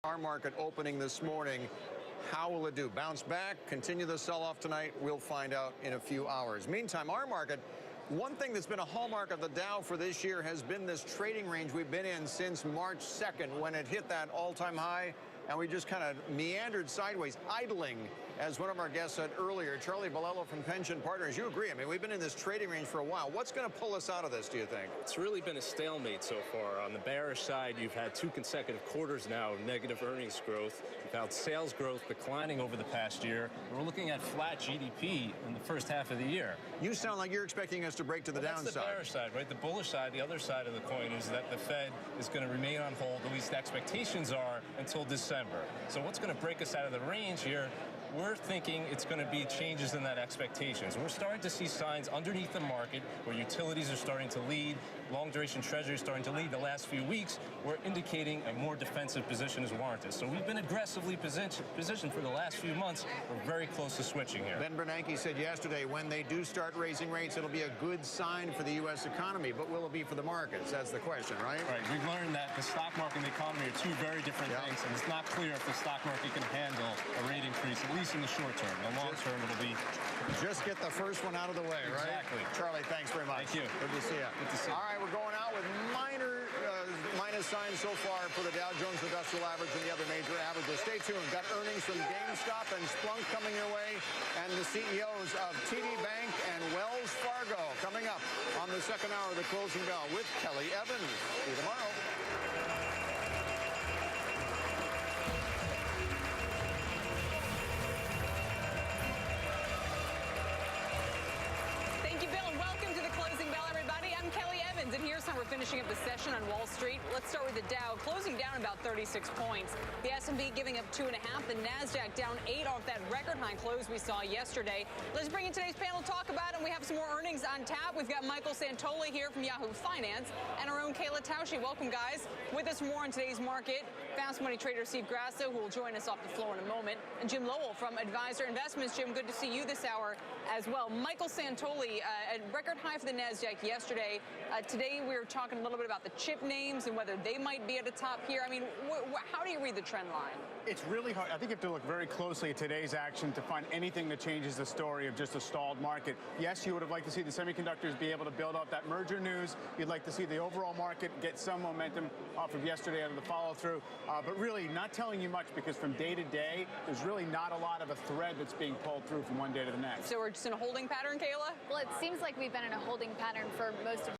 Our market opening this morning, how will it do? Bounce back, continue the sell-off tonight? We'll find out in a few hours. Meantime, our market, one thing that's been a hallmark of the Dow for this year has been this trading range we've been in since March 2nd when it hit that all-time high, and we just kind of meandered sideways, idling, as one of our guests said earlier, Charlie Bolello from Pension Partners. You agree? I mean, we've been in this trading range for a while. What's going to pull us out of this, do you think? It's really been a stalemate so far. On the bearish side, you've had 2 consecutive quarters now of negative earnings growth. You've had sales growth declining over the past year. We're looking at flat GDP in the first half of the year. You sound like you're expecting us to break to the downside. That's the bearish side, right? The bullish side, the other side of the coin, is that the Fed is going to remain on hold, at least expectations are, until December. So what's going to break us out of the range here? We're thinking it's going to be changes in that expectations. We're starting to see signs underneath the market where utilities are starting to lead, long-duration treasuries starting to lead. The last few weeks, we're indicating a more defensive position is warranted. So we've been aggressively positioned for the last few months. We're very close to switching here. Ben Bernanke said yesterday when they do start raising rates, it'll be a good sign for the U.S. economy. But will it be for the markets? That's the question, right? Right. We've learned that the stock market and the economy are two very different things, and it's not clear if the stock market can handle a rate increase, at least in the short term. The long term, it'll be... Just get the first one out of the way, right? Exactly. Charlie, thanks very much. Thank you. Good to see you. Good to see you. All right, we're going out with minus signs so far for the Dow Jones Industrial Average and the other major averages. Stay tuned. Got earnings from GameStop and Splunk coming your way, and the CEOs of TD Bank and Wells Fargo coming up on the second hour of the closing bell with Kelly Evans. See you tomorrow. And here's how we're finishing up the session on Wall Street. Let's start with the Dow, closing down about 36 points. The S&P giving up 2.5. The NASDAQ down 8 off that record high close we saw yesterday. Let's bring in today's panel to talk about it, and we have some more earnings on tap. We've got Michael Santoli here from Yahoo Finance and our own Kayla Tausche. Welcome, guys. With us more on today's market, fast money trader Steve Grasso, who will join us off the floor in a moment, and Jim Lowell from Advisor Investments. Jim, good to see you this hour as well. Michael Santoli, a record high for the NASDAQ yesterday. Today we were talking a little bit about the chip names and whether they might be at the top here. I mean, how do you read the trend line? It's really hard. I think you have to look very closely at today's action to find anything that changes the story of just a stalled market. Yes, you would have liked to see the semiconductors be able to build up that merger news. You'd like to see the overall market get some momentum off of yesterday out of the follow-through. But really not telling you much because from day to day, there's really not a lot of a thread that's being pulled through from one day to the next. So we're just in a holding pattern, Kayla? Well, it seems like we've been in a holding pattern for most of